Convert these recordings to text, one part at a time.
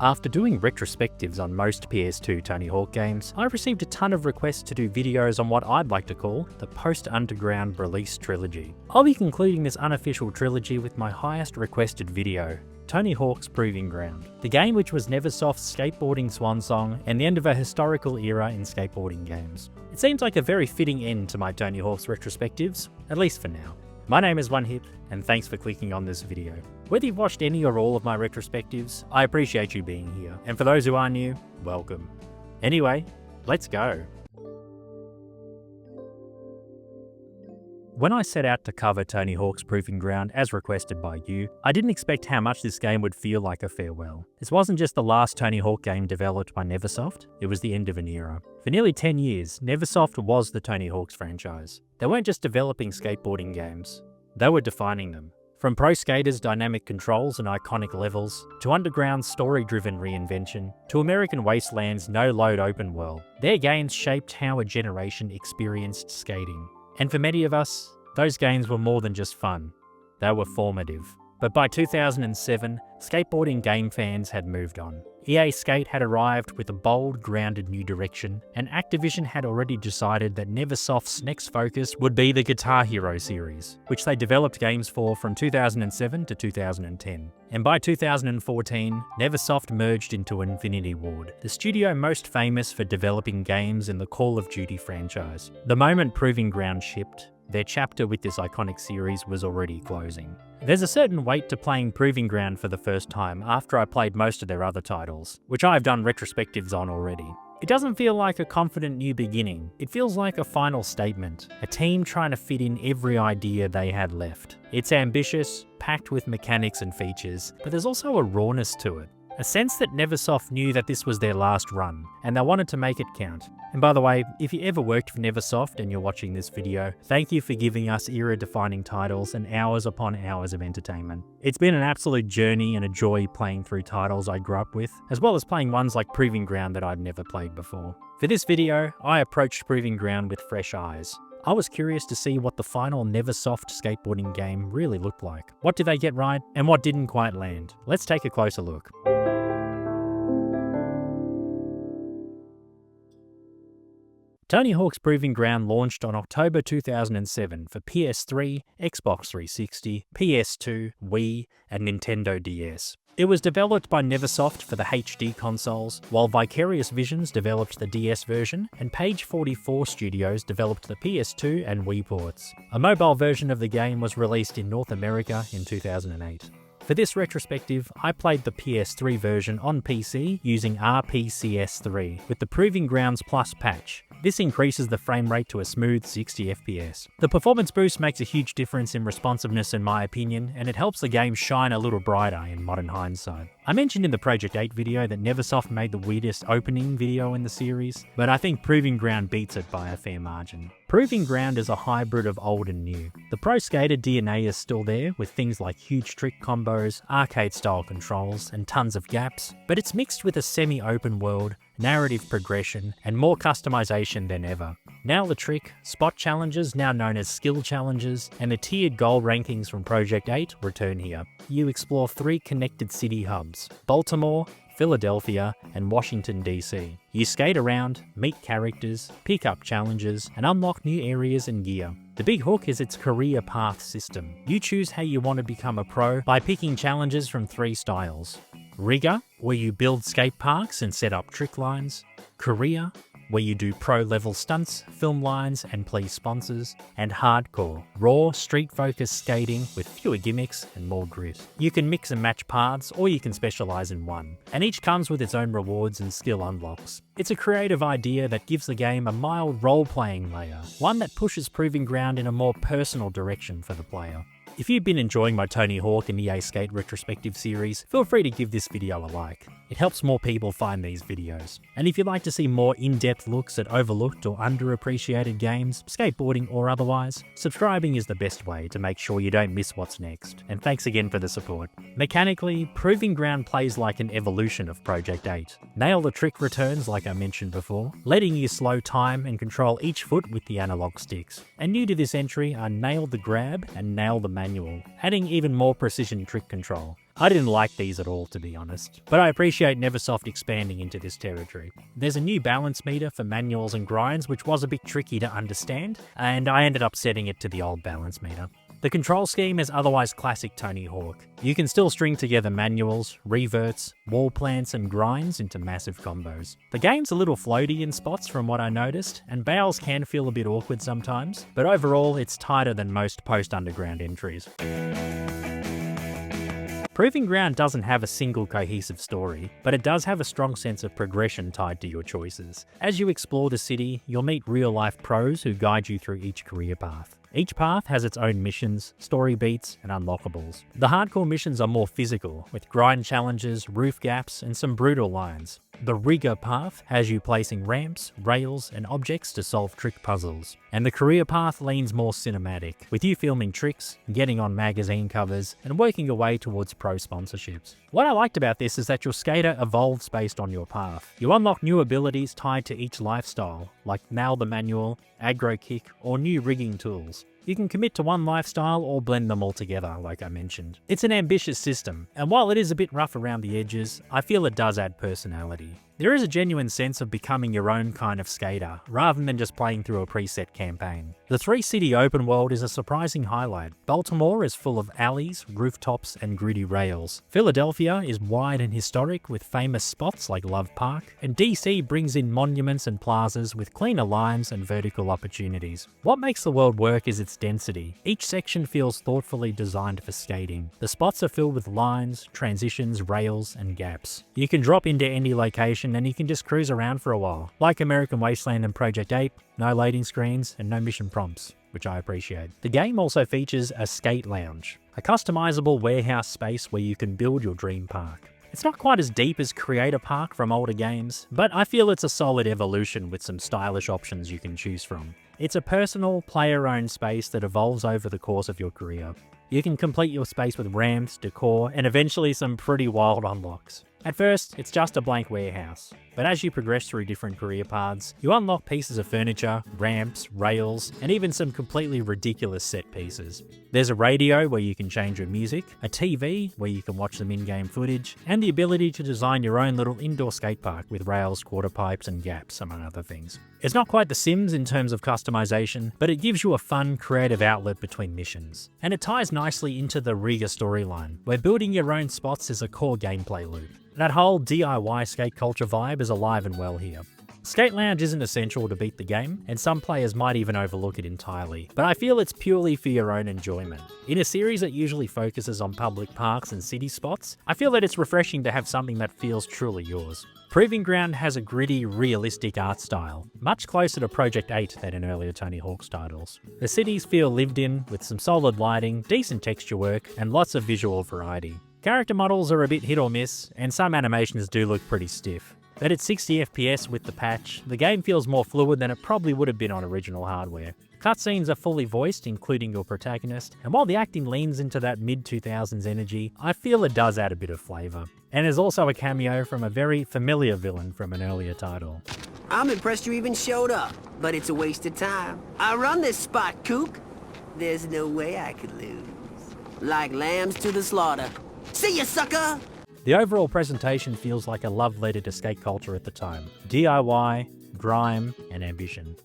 After doing retrospectives on most PS2 Tony Hawk games, I received a ton of requests to do videos on what I'd like to call the Post-Underground Release Trilogy. I'll be concluding this unofficial trilogy with my highest requested video, Tony Hawk's Proving Ground, the game which was Neversoft's skateboarding swan song and the end of a historical era in skateboarding games. It seems like a very fitting end to my Tony Hawk's retrospectives, at least for now. My name is OneHip, and thanks for clicking on this video. Whether you've watched any or all of my retrospectives, I appreciate you being here, and for those who are new, welcome. Anyway, let's go. When I set out to cover Tony Hawk's Proving Ground as requested by you, I didn't expect how much this game would feel like a farewell. This wasn't just the last Tony Hawk game developed by Neversoft, it was the end of an era. For nearly 10 years, Neversoft was the Tony Hawk's franchise. They weren't just developing skateboarding games, they were defining them. From pro skaters' dynamic controls and iconic levels, to Underground's story-driven reinvention, to American Wasteland's no-load open world, their games shaped how a generation experienced skating. And for many of us, those games were more than just fun, they were formative. But by 2007, skateboarding game fans had moved on. EA Skate had arrived with a bold, grounded new direction, and Activision had already decided that Neversoft's next focus would be the Guitar Hero series, which they developed games for from 2007 to 2010. And by 2014, Neversoft merged into Infinity Ward, the studio most famous for developing games in the Call of Duty franchise. The moment Proving Ground shipped, their chapter with this iconic series was already closing. There's a certain weight to playing Proving Ground for the first time after I played most of their other titles, which I've done retrospectives on already. It doesn't feel like a confident new beginning, it feels like a final statement, a team trying to fit in every idea they had left. It's ambitious, packed with mechanics and features, but there's also a rawness to it. A sense that Neversoft knew that this was their last run, and they wanted to make it count. And by the way, if you ever worked for Neversoft and you're watching this video, thank you for giving us era-defining titles and hours upon hours of entertainment. It's been an absolute journey and a joy playing through titles I grew up with, as well as playing ones like Proving Ground that I'd never played before. For this video, I approached Proving Ground with fresh eyes. I was curious to see what the final Neversoft skateboarding game really looked like. What did they get right, and what didn't quite land? Let's take a closer look. Tony Hawk's Proving Ground launched on October 2007 for PS3, Xbox 360, PS2, Wii, and Nintendo DS. It was developed by Neversoft for the HD consoles, while Vicarious Visions developed the DS version, and Page 44 Studios developed the PS2 and Wii ports. A mobile version of the game was released in North America in 2008. For this retrospective, I played the PS3 version on PC using RPCS3 with the Proving Grounds Plus patch. This increases the frame rate to a smooth 60 FPS. The performance boost makes a huge difference in responsiveness in my opinion, and it helps the game shine a little brighter in modern hindsight. I mentioned in the Project 8 video that Neversoft made the weirdest opening video in the series, but I think Proving Ground beats it by a fair margin. Proving Ground is a hybrid of old and new. The pro skater DNA is still there, with things like huge trick combos, arcade-style controls, and tons of gaps, but it's mixed with a semi-open world, narrative progression, and more customization than ever. Now the trick, spot challenges, now known as skill challenges, and the tiered goal rankings from Project 8 return here. You explore 3 connected city hubs, Baltimore, Philadelphia, and Washington DC. You skate around, meet characters, pick up challenges, and unlock new areas and gear. The big hook is its career path system. You choose how you want to become a pro by picking challenges from 3 styles. Rigger, where you build skate parks and set up trick lines. Career, where you do pro-level stunts, film lines, and please sponsors. And Hardcore, raw, street-focused skating with fewer gimmicks and more grit. You can mix and match paths, or you can specialize in one, and each comes with its own rewards and skill unlocks. It's a creative idea that gives the game a mild role-playing layer, one that pushes Proving Ground in a more personal direction for the player. If you've been enjoying my Tony Hawk and EA Skate retrospective series, feel free to give this video a like. It helps more people find these videos. And if you'd like to see more in-depth looks at overlooked or underappreciated games, skateboarding or otherwise, subscribing is the best way to make sure you don't miss what's next. And thanks again for the support. Mechanically, Proving Ground plays like an evolution of Project 8. Nail the trick returns like I mentioned before, letting you slow time and control each foot with the analog sticks. And new to this entry are Nail the Grab and Nail the Manual, adding even more precision trick control. I didn't like these at all, to be honest, but I appreciate Neversoft expanding into this territory. There's a new balance meter for manuals and grinds, which was a bit tricky to understand, and I ended up setting it to the old balance meter. The control scheme is otherwise classic Tony Hawk. You can still string together manuals, reverts, wall plants and grinds into massive combos. The game's a little floaty in spots from what I noticed, and battles can feel a bit awkward sometimes, but overall it's tighter than most Post-Underground entries. Proving Ground doesn't have a single cohesive story, but it does have a strong sense of progression tied to your choices. As you explore the city, you'll meet real-life pros who guide you through each career path. Each path has its own missions, story beats, and unlockables. The hardcore missions are more physical, with grind challenges, roof gaps, and some brutal lines. The rigger path has you placing ramps, rails, and objects to solve trick puzzles. And the career path leans more cinematic, with you filming tricks, getting on magazine covers, and working your way towards pro sponsorships. What I liked about this is that your skater evolves based on your path. You unlock new abilities tied to each lifestyle, like Nail the Manual, Aggro Kick, or new rigging tools. You can commit to one lifestyle or blend them all together, like I mentioned. It's an ambitious system, and while it is a bit rough around the edges, I feel it does add personality. There is a genuine sense of becoming your own kind of skater, rather than just playing through a preset campaign. The 3-city open world is a surprising highlight. Baltimore is full of alleys, rooftops, and gritty rails. Philadelphia is wide and historic with famous spots like Love Park, and DC brings in monuments and plazas with cleaner lines and vertical opportunities. What makes the world work is its density. Each section feels thoughtfully designed for skating. The spots are filled with lines, transitions, rails, and gaps. You can drop into any location and you can just cruise around for a while. Like American Wasteland and Project 8, no loading screens and no mission prompts, which I appreciate. The game also features a skate lounge, a customizable warehouse space where you can build your dream park. It's not quite as deep as Creator Park from older games, but I feel it's a solid evolution with some stylish options you can choose from. It's a personal, player-owned space that evolves over the course of your career. You can complete your space with ramps, decor, and eventually some pretty wild unlocks. At first, it's just a blank warehouse, but as you progress through different career paths, you unlock pieces of furniture, ramps, rails, and even some completely ridiculous set pieces. There's a radio where you can change your music, a TV where you can watch some in-game footage, and the ability to design your own little indoor skate park with rails, quarter pipes, and gaps, among other things. It's not quite The Sims in terms of customization, but it gives you a fun, creative outlet between missions. And it ties nicely into the Riga storyline, where building your own spots is a core gameplay loop. That whole DIY skate culture vibe is alive and well here. Skate Lounge isn't essential to beat the game, and some players might even overlook it entirely, but I feel it's purely for your own enjoyment. In a series that usually focuses on public parks and city spots, I feel that it's refreshing to have something that feels truly yours. Proving Ground has a gritty, realistic art style, much closer to Project 8 than in earlier Tony Hawk's titles. The cities feel lived in, with some solid lighting, decent texture work, and lots of visual variety. Character models are a bit hit or miss, and some animations do look pretty stiff. But at 60 FPS with the patch, the game feels more fluid than it probably would have been on original hardware. Cutscenes are fully voiced, including your protagonist, and while the acting leans into that mid-2000s energy, I feel it does add a bit of flavour. And there's also a cameo from a very familiar villain from an earlier title. I'm impressed you even showed up, but it's a waste of time. I run this spot, kook. There's no way I could lose. Like lambs to the slaughter. See ya, sucker! The overall presentation feels like a love letter to skate culture at the time. DIY, grime, and ambition.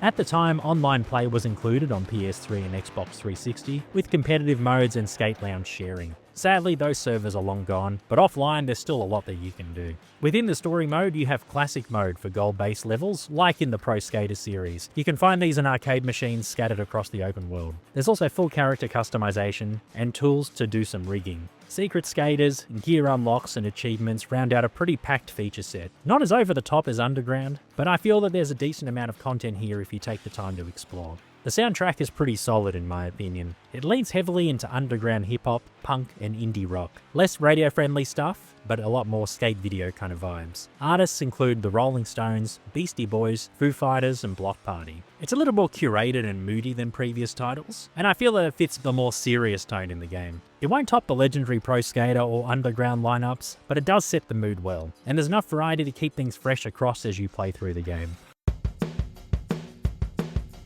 At the time, online play was included on PS3 and Xbox 360, with competitive modes and Skate Lounge sharing. Sadly, those servers are long gone, but offline there's still a lot that you can do. Within the story mode, you have classic mode for goal-based levels, like in the Pro Skater series. You can find these in arcade machines scattered across the open world. There's also full character customization, and tools to do some rigging. Secret skaters, gear unlocks, and achievements round out a pretty packed feature set. Not as over the top as Underground, but I feel that there's a decent amount of content here if you take the time to explore. The soundtrack is pretty solid in my opinion. It leans heavily into underground hip-hop, punk, and indie rock. Less radio-friendly stuff, but a lot more skate video kind of vibes. Artists include the Rolling Stones, Beastie Boys, Foo Fighters, and Block Party. It's a little more curated and moody than previous titles, and I feel that it fits the more serious tone in the game. It won't top the legendary Pro Skater or Underground lineups, but it does set the mood well, and there's enough variety to keep things fresh across as you play through the game.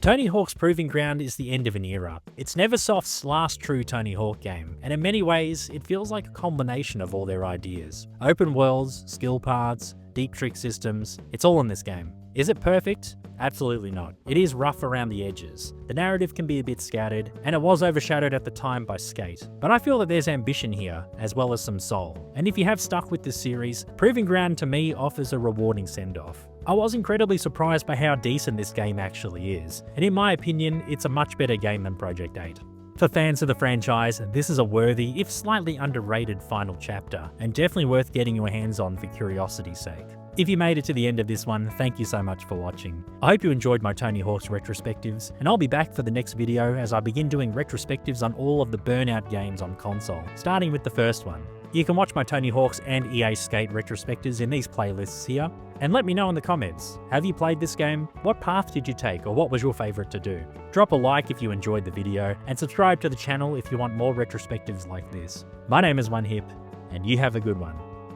Tony Hawk's Proving Ground is the end of an era. It's Neversoft's last true Tony Hawk game, and in many ways, it feels like a combination of all their ideas. Open worlds, skill paths, deep trick systems, it's all in this game. Is it perfect? Absolutely not. It is rough around the edges. The narrative can be a bit scattered, and it was overshadowed at the time by Skate. But I feel that there's ambition here, as well as some soul. And if you have stuck with this series, Proving Ground to me offers a rewarding send-off. I was incredibly surprised by how decent this game actually is, and in my opinion, it's a much better game than Project 8. For fans of the franchise, this is a worthy, if slightly underrated final chapter, and definitely worth getting your hands on for curiosity's sake. If you made it to the end of this one, thank you so much for watching. I hope you enjoyed my Tony Hawk's retrospectives, and I'll be back for the next video as I begin doing retrospectives on all of the Burnout games on console, starting with the first one. You can watch my Tony Hawk's and EA Skate retrospectives in these playlists here, and let me know in the comments, have you played this game? What path did you take, or what was your favourite to do? Drop a like if you enjoyed the video, and subscribe to the channel if you want more retrospectives like this. My name is OneHip, and you have a good one.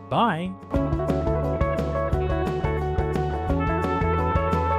Bye!